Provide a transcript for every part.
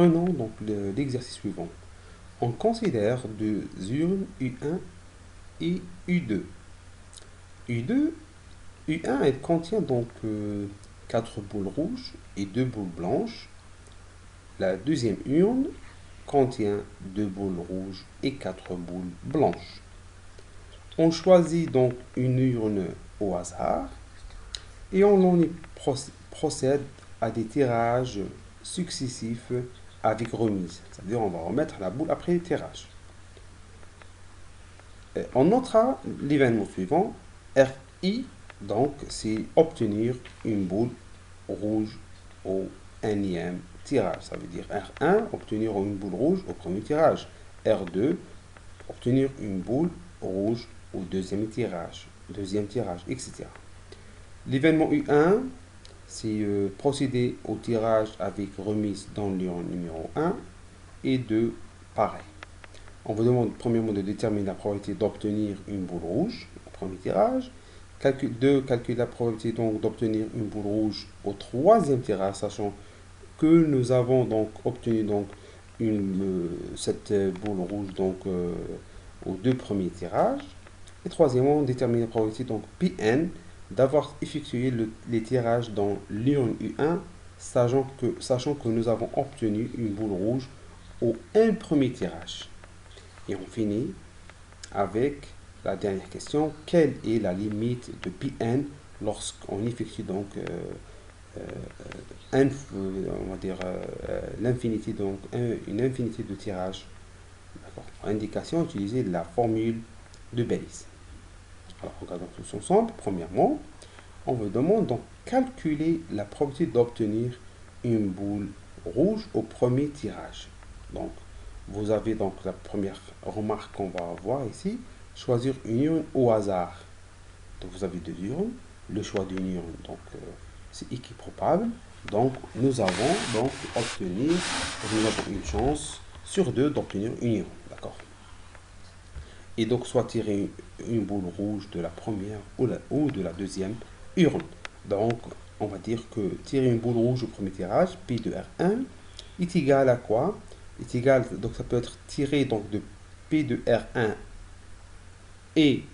Prenons donc l'exercice suivant. On considère deux urnes U1 et U2. U2, U1, elle contient donc 4 boules rouges et 2 boules blanches. La deuxième urne contient 2 boules rouges et 4 boules blanches. On choisit donc une urne au hasard et on y procède à des tirages successifs avec remise. C'est-à-dire on va remettre la boule après le tirage. On notera l'événement suivant, RI, donc c'est obtenir une boule rouge au énième tirage. Ça veut dire R1, obtenir une boule rouge au premier tirage. R2, obtenir une boule rouge au deuxième tirage, etc. L'événement U1, c'est procéder au tirage avec remise dans l'urne numéro 1 et 2, pareil. On vous demande premièrement de déterminer la probabilité d'obtenir une boule rouge au premier tirage. Calculer la probabilité donc d'obtenir une boule rouge au troisième tirage, sachant que nous avons donc obtenu donc cette boule rouge donc aux deux premiers tirages. Et troisièmement, déterminer la probabilité donc Pn d'avoir effectué les tirages dans l'urne U1, sachant que nous avons obtenu une boule rouge au un premier tirage. Et on finit avec la dernière question. Quelle est la limite de Pn lorsqu'on effectue donc on va dire l'infinité, donc une infinité de tirages. Pour indication, utiliser la formule de Bayes. Alors, regardons tous ensemble. Premièrement, on vous demande donc calculer la probabilité d'obtenir une boule rouge au premier tirage. Donc, vous avez donc la première remarque qu'on va avoir ici, choisir une urne au hasard. Donc, vous avez deux urnes, le choix d'une urne, donc c'est équiprobable. Donc, nous avons une chance sur deux d'obtenir une urne, d'accord? Et donc, soit tirer une boule rouge de la première ou de la deuxième urne. Donc, on va dire que tirer une boule rouge au premier tirage, P de R1, est égal à quoi? Est égal, donc ça peut être tiré donc de P de R1 et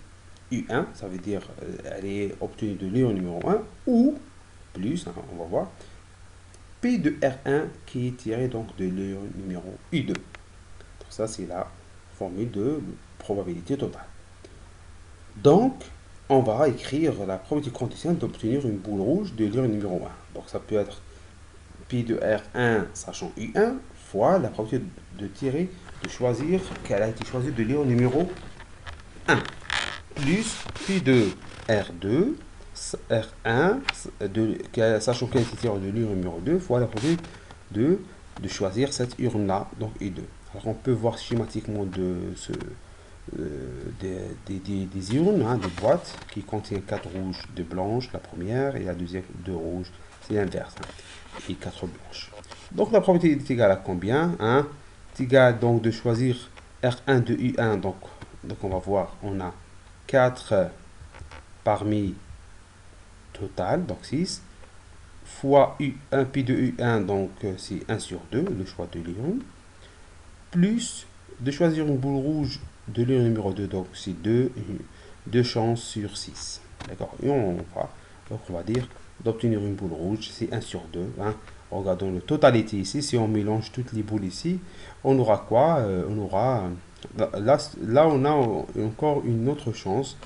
U1, ça veut dire elle est obtenue de l'urne numéro 1, ou plus, on va voir, P de R1 qui est tiré donc de l'urne numéro U2. Donc ça, c'est la formule de probabilité totale. Donc, on va écrire la probabilité conditionnelle d'obtenir une boule rouge de l'urne numéro 1. Donc ça peut être P de R1 sachant U1 fois la probabilité de choisir qu'elle a été choisie de l'urne numéro 1 plus P de R2 R1 sachant qu'elle a été tirée de l'urne numéro 2 fois la probabilité de choisir cette urne là, donc U2. Alors on peut voir schématiquement des urnes, des boîtes qui contiennent 4 rouges, 2 blanches, la première, et la deuxième 2 rouges, c'est l'inverse, et 4 blanches. Donc la probabilité est égale à combien? C'est égal donc de choisir R1 de U1, donc on va voir, on a 4 parmi total, donc 6, fois U1, pi de U1, donc c'est 1 sur 2, le choix de l'urne, plus de choisir une boule rouge de l'urne numéro 2, donc c'est 2 chances sur 6. D'accord? Et on va dire d'obtenir une boule rouge, c'est 1 sur 2. Regardons la totalité ici, si on mélange toutes les boules ici, on aura quoi? On aura, là on a encore une autre chance,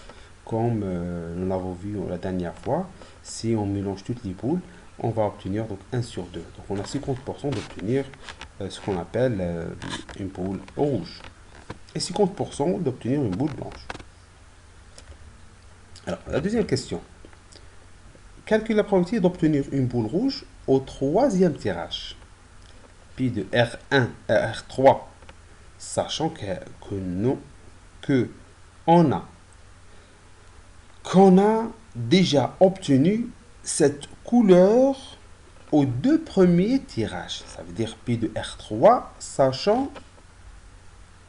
comme nous l'avons vu la dernière fois. Si on mélange toutes les boules, on va obtenir donc 1 sur 2. Donc on a 50% d'obtenir ce qu'on appelle une boule rouge. Et 50% d'obtenir une boule blanche. Alors, la deuxième question. Calcule la probabilité d'obtenir une boule rouge au troisième tirage. Puis de R1 à R3, sachant qu'on a déjà obtenu cette couleur aux deux premiers tirages. Ça veut dire P de R3, sachant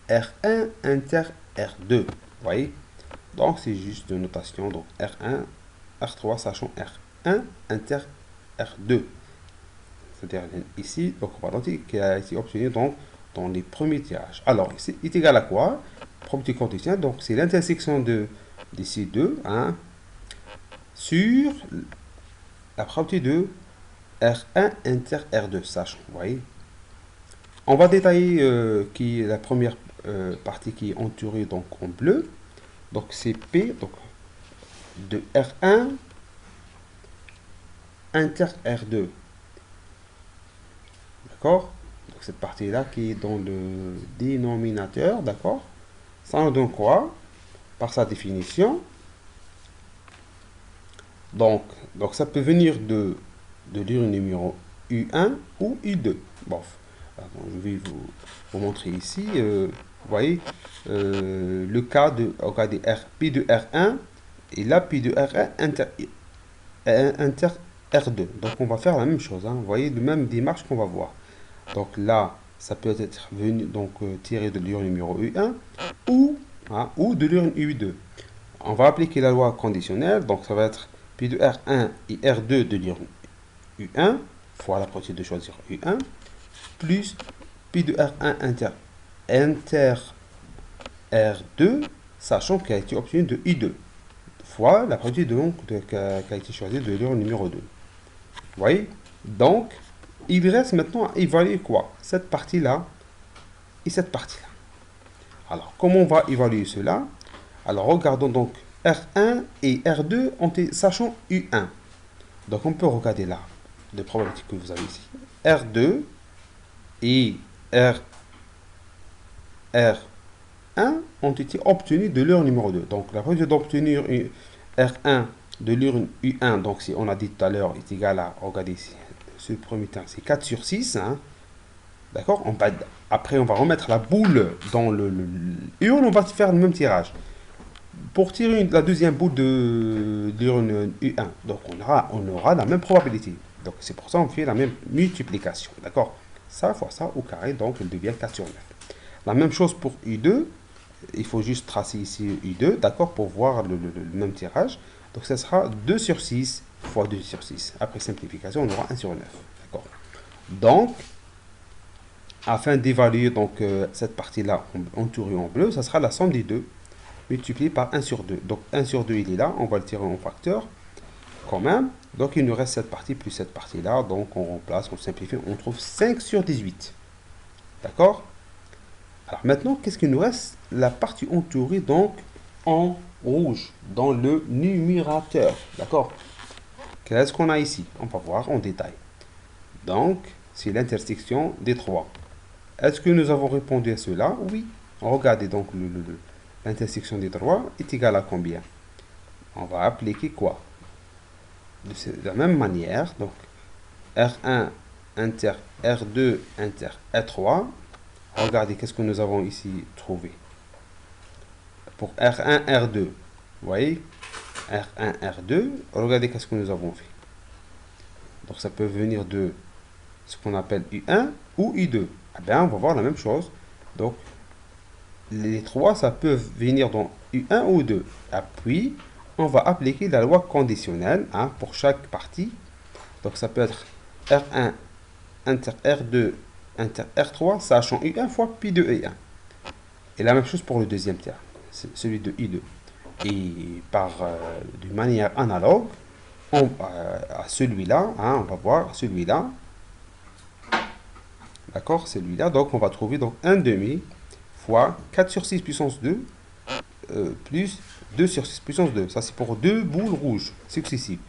R1 inter R2. Vous voyez? Donc, c'est juste de notation. Donc, R1, R3, sachant R1 inter R2. c'est-à-dire ici, donc quantité qui a été obtenue donc dans les premiers tirages. Alors, ici est égal à quoi? Propriété quantifiée, donc c'est l'intersection de ces deux, hein, sur la propriété de R1 inter R2, sachant, vous voyez. On va détailler qui est la première partie qui est entourée donc en bleu. Donc c'est P donc, de R1 inter R2. D'accord? Donc cette partie-là qui est dans le dénominateur, d'accord? Ça nous donne quoi? Par sa définition. Donc ça peut venir de l'urne numéro U1 ou U2. Bon, je vais vous montrer ici. Vous voyez, le cas de R, P de R1 et là P de R1 inter R2. Donc on va faire la même chose. Hein. Vous voyez, le même démarche qu'on va voir. Donc là, ça peut être venu donc tiré de l'urne numéro U1 ou, ou de l'urne U2. On va appliquer la loi conditionnelle. Donc ça va être P de R1 et R2 de l'urne U1 fois la propriété de choisir U1 plus P de R1 inter R2, sachant qu'elle a été obtenue de I2 fois la propriété qui a été choisie de l'urne numéro 2. Vous voyez? Donc, il reste maintenant à évaluer quoi? Cette partie-là et cette partie-là. Alors, comment on va évaluer cela? Alors, regardons donc R1 et R2 sachant U1. Donc, on peut regarder là, les probabilités que vous avez ici. R2 et R1 ont été obtenus de l'urne numéro 2. Donc, la probabilité d'obtenir R1 de l'urne U1, donc si on a dit tout à l'heure, est égal à, regardez ici, ce premier terme, c'est 4 sur 6. Hein. D'accord? Après, on va remettre la boule dans l'urne, on va faire le même tirage. Pour tirer la deuxième boule de l'urne U1, donc on aura la même probabilité. Donc, c'est pour ça qu'on fait la même multiplication. D'accord? Ça fois ça au carré, donc elle devient 4 sur 9. La même chose pour U2. Il faut juste tracer ici U2, d'accord, pour voir le même tirage. Donc, ça sera 2 sur 6 fois 2 sur 6. Après simplification, on aura 1 sur 9. D'accord. Donc, afin d'évaluer donc cette partie-là entourée en bleu, ça sera la somme des deux multiplié par 1 sur 2. Donc, 1 sur 2, il est là. On va le tirer en facteur quand même. Donc, il nous reste cette partie plus cette partie-là. Donc, on remplace, on simplifie, on trouve 5 sur 18. D'accord? Alors maintenant, qu'est-ce qu'il nous reste? La partie entourée donc en rouge dans le numérateur. D'accord? Qu'est-ce qu'on a ici? On va voir en détail. Donc, c'est l'intersection des trois. Est-ce que nous avons répondu à cela? Oui. Regardez donc l'intersection des trois est égale à combien? On va appliquer quoi? De la même manière, donc R1 inter R2 inter R3. Regardez qu'est-ce que nous avons ici trouvé. Pour R1, R2, vous voyez, R1, R2, regardez qu'est-ce que nous avons fait. Donc ça peut venir de ce qu'on appelle U1 ou U2. Eh bien, on va voir la même chose. Donc, les trois, ça peut venir dans U1 ou U2. Et puis, on va appliquer la loi conditionnelle pour chaque partie. Donc, ça peut être R1 inter R2 inter R3, sachant U1 fois Pi2 et 1. Et la même chose pour le deuxième terme, celui de I2. Et d'une manière analogue, à celui-là, on va voir celui-là. D'accord, celui-là. Donc, on va trouver donc 1 demi fois 4 sur 6 puissance 2 plus 2 sur 6 puissance 2. Ça, c'est pour 2 boules rouges successives.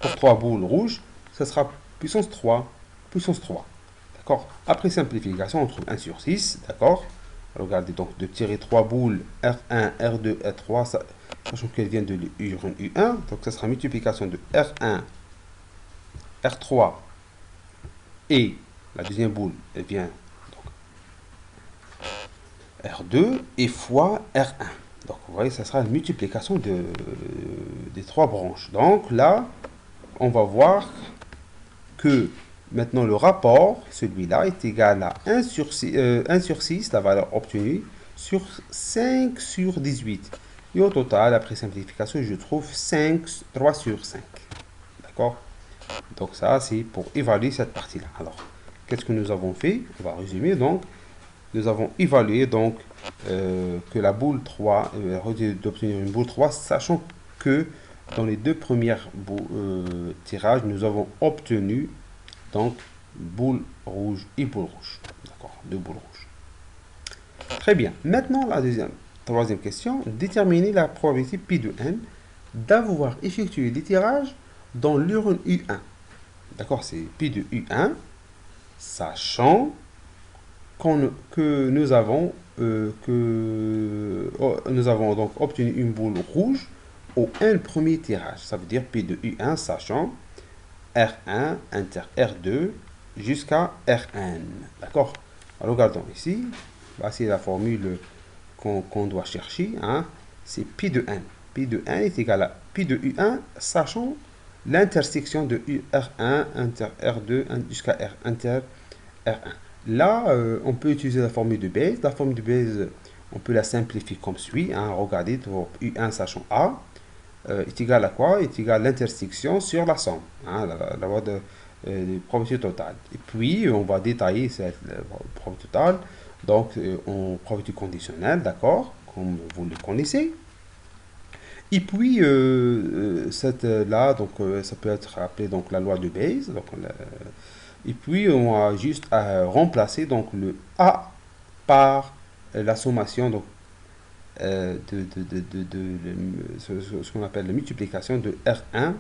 Pour 3 boules rouges, ça sera puissance 3, puissance 3. D'accord. Après simplification, on trouve 1 sur 6. D'accord. Regardez donc de tirer 3 boules R1, R2, R3, sachant qu'elles viennent de l'urne U1. Donc ça sera multiplication de R1, R3 et la deuxième boule, elle vient donc R2 et fois R1. Donc vous voyez, ça sera une multiplication des trois branches. Donc là, on va voir que maintenant, le rapport, celui-là, est égal à 1 sur 6, la valeur obtenue, sur 5 sur 18. Et au total, après simplification, je trouve 3 sur 5. D'accord? Donc ça, c'est pour évaluer cette partie-là. Alors, qu'est-ce que nous avons fait? On va résumer. Donc, nous avons évalué donc que la boule 3, d'obtenir une boule 3, sachant que dans les deux premières tirages, nous avons obtenu donc boule rouge et boule rouge. D'accord, deux boules rouges. Très bien. Maintenant, troisième question. Déterminer la probabilité pi de n d'avoir effectué des tirages dans l'urne U1. D'accord, c'est pi de U1, sachant que nous avons nous avons donc obtenu une boule rouge au n premier tirage. Ça veut dire pi de U1 sachant R1 inter R2 jusqu'à Rn. D'accord. Regardons ici. Voici la formule qu'on doit chercher. Hein. C'est pi de n. Pi de n est égal à pi de U1 sachant l'intersection de R1 inter R2 jusqu'à R inter R1. Là, on peut utiliser la formule de Bayes. La formule de Bayes, on peut la simplifier comme suit. Hein. Regardez, pour U1 sachant A est égal à quoi? Est égal à l'intersection sur la somme, hein, la loi de probabilité totale. Et puis, on va détailler cette probabilité totale, donc en probabilité conditionnelle, d'accord, comme vous le connaissez. Et puis, là, donc, ça peut être appelé donc, la loi de Bayes. Donc, et puis, on a juste à remplacer donc, le A par la sommation donc, ce qu'on appelle la multiplication de R1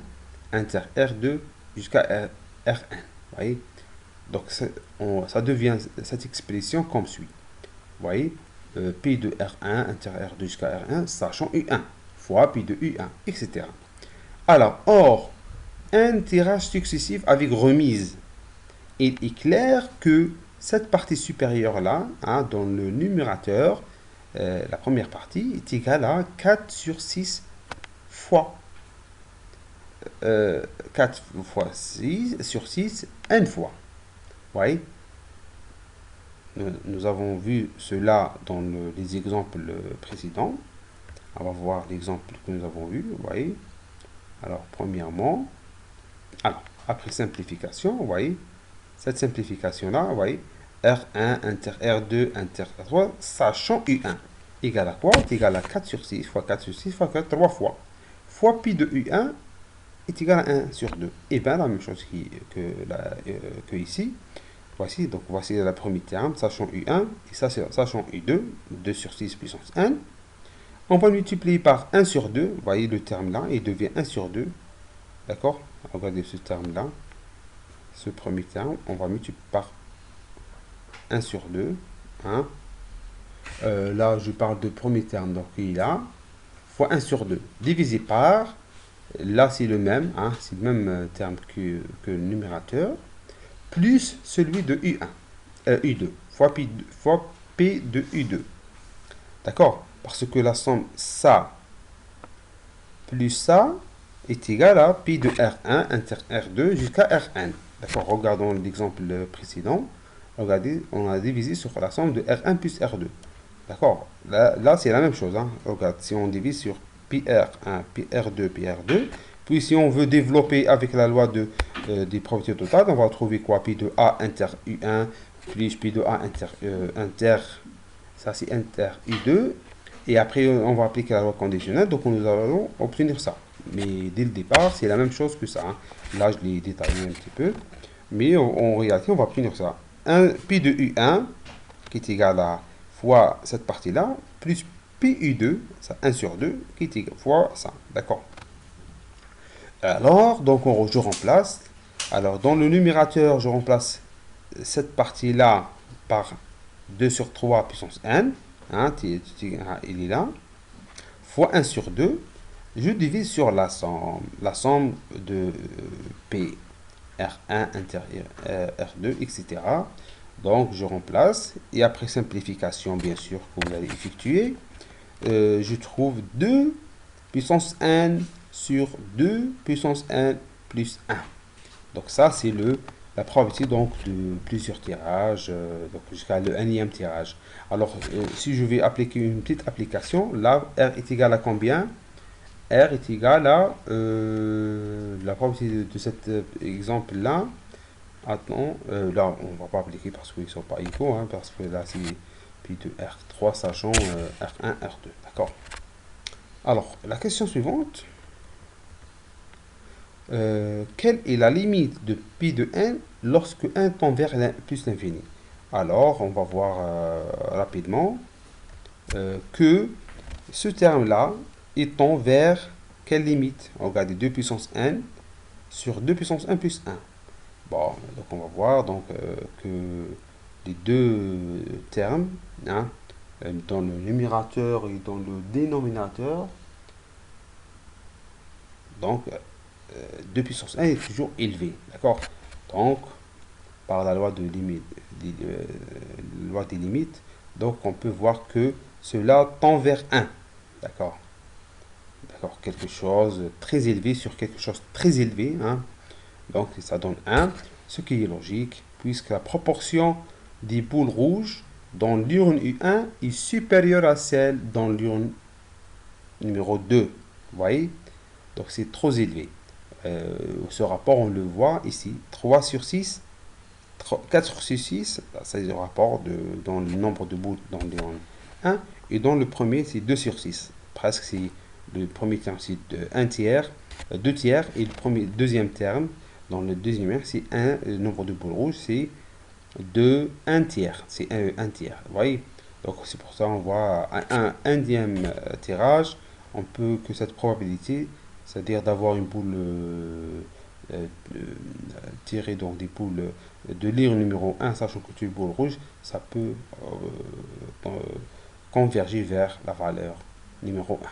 inter R2 jusqu'à Rn. Voyez? Donc, ça devient cette expression comme suit. Vous voyez? Pi de R1 inter R2 jusqu'à Rn, sachant U1, fois pi de U1, etc. Alors, or, un tirage successif avec remise, il est clair que cette partie supérieure-là, hein, dans le numérateur, la première partie est égale à 4 sur 6 fois 4 fois 6 sur 6 n fois. Vous voyez? Nous avons vu cela dans les exemples précédents. On va voir l'exemple que nous avons vu. Vous voyez? Alors, premièrement, après simplification, vous voyez, cette simplification-là, vous voyez, R1 inter R2 inter R3, sachant U1, égale à quoi? Est égal à 4 sur 6 fois 4 sur 6 fois 4, 3 fois. Fois pi de U1 est égal à 1 sur 2. Et bien, la même chose que ici. Voici, donc voici le premier terme, sachant U1, et ça c'est sachant U2, 2 sur 6 puissance n. On va multiplier par 1 sur 2, vous voyez le terme là, il devient 1 sur 2. D'accord? Regardez ce terme-là, ce premier terme, on va multiplier par 1 sur 2. Hein. Là, je parle de premier terme, donc il a fois 1 sur 2, divisé par, là c'est le même, hein, c'est le même terme que le numérateur, plus celui de U1, U2, fois P de U2. D'accord? Parce que la somme ça plus ça est égal à pi de R1 inter R2 jusqu'à Rn. D'accord? Regardons l'exemple précédent. Regardez, on a divisé sur la somme de R1 plus R2. D'accord? Là c'est la même chose. Hein. Regarde, si on divise sur pi R1, pi R2, pi R2, puis si on veut développer avec la loi des probabilités totales, on va trouver quoi? Pi de A inter U1 plus pi de A inter ça c'est inter U2. Et après, on va appliquer la loi conditionnelle, donc nous allons obtenir ça. Mais dès le départ, c'est la même chose que ça. Hein. Là, je l'ai détaillé un petit peu. Mais en réalité, on va obtenir ça. 1 pi de U1, qui est égal à fois cette partie-là, plus pi U2, ça 1 sur 2, qui est égal fois ça. D'accord? Alors, donc je remplace. Alors, dans le numérateur, je remplace cette partie-là par 2 sur 3 puissance n. Hein, il est là. Fois 1 sur 2. Je divise sur la somme de P, R1, inter R2, etc. Donc, je remplace. Et après simplification, bien sûr, que vous allez effectuer, je trouve 2 puissance n sur 2 puissance n plus 1. Donc, ça, c'est la probabilité donc, de plusieurs tirages, donc jusqu'à le nème tirage. Alors, si je vais appliquer une petite application, là, R est égal à combien? R est égal à la probabilité de cet exemple-là. Attends, là, on va pas appliquer parce qu'ils sont pas égaux, hein, parce que là, c'est pi de R3, sachant R1, R2. D'accord. Alors, la question suivante. Quelle est la limite de pi de n lorsque n tend vers plus l'infini? Alors, on va voir rapidement que ce terme-là étend vers quelle limite? On regarde 2 puissance n sur 2 puissance 1 plus 1. Bon, donc on va voir donc, que les deux termes, hein, dans le numérateur et dans le dénominateur, donc 2 puissance 1 est toujours élevé. D'accord? Donc, par la loi de limite, loi des limites, donc on peut voir que cela tend vers 1. D'accord? D'accord? Quelque chose très élevé sur quelque chose très élevé, hein. Donc ça donne 1, ce qui est logique, puisque la proportion des boules rouges dans l'urne U1 est supérieure à celle dans l'urne numéro 2. Vous voyez? Donc c'est trop élevé. Ce rapport, on le voit ici, 3 sur 6, 4 sur 6, c'est le rapport dans le nombre de boules dans l'urne 1, et dans le premier, c'est 2 sur 6. Presque, c'est le premier terme, c'est 1 tiers, 2 tiers, et le deuxième terme, dans le deuxième, c'est 1, le nombre de boules rouges, c'est 1 tiers. C'est 1 tiers. Vous voyez? Donc c'est pour ça qu'on voit un indième tirage, on peut que cette probabilité, c'est-à-dire d'avoir une boule tirée donc des boules de lire numéro 1, sachant que tu es boule rouge, ça peut converger vers la valeur numéro 1.